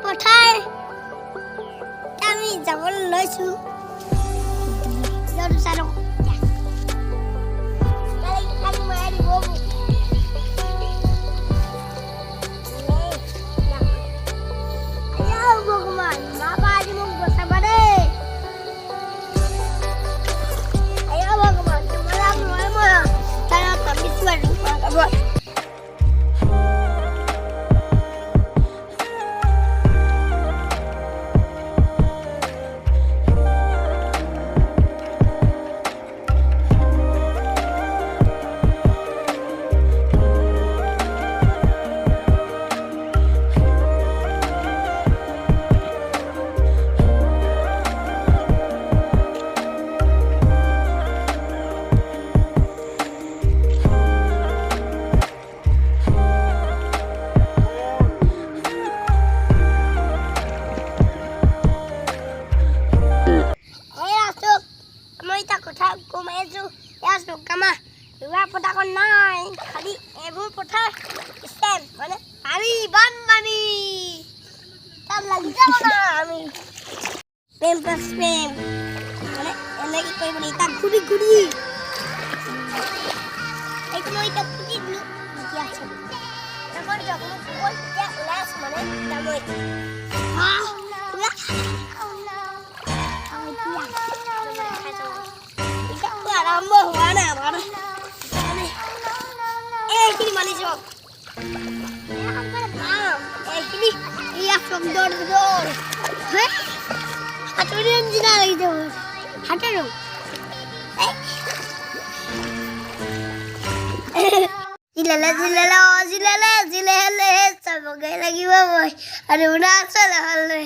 পথাৰ আমি যাবলৈ লৈছোঁ চাৰ ভগৱান বাবা আজি মোক বচাবা দেই ভগৱান তোমাক মই তাৰা ভাবিছোঁ আৰু পথাৰখন নাই খালি এইবোৰ পথাৰ ষ্টেম মানে পানী বানপানী তাত লাগি যাব না আমি প্ৰেম প্লাছ প্ৰেম মানে এনেকৈ কৰিব লাগিব তাক ঘূৰি ঘূৰি এইটো মই তাক ফুটি দিলোঁ এতিয়া আছে তাকৰ যখন ফুল এতিয়া ওলাই আছোঁ মানে তামৈ আৰম্ভ হোৱা নাই আমাৰ এইখিনি মানি যাওক এইখিনি এয়া সুন্দৰ দৌৰ হাতৰি নিচিনা লাগি যাব হাতৰো জিলালে জিলালে জিলালে জিলালে চাবগৈ লাগিব মই আৰু নাচল হ'লে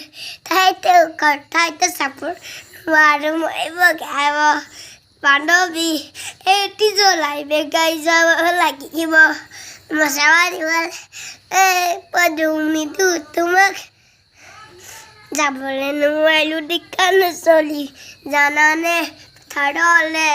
ঠাইতে চাপৰ আৰু মই বগাব বান্ধৱী এটি জ্বলাই বেগাই যাব লাগিব মজা মাৰিব পদুমিটো তোমাক যাবলৈ নোৱাৰিলোঁ দীক্ষা নচলি জানানে পথাৰলৈ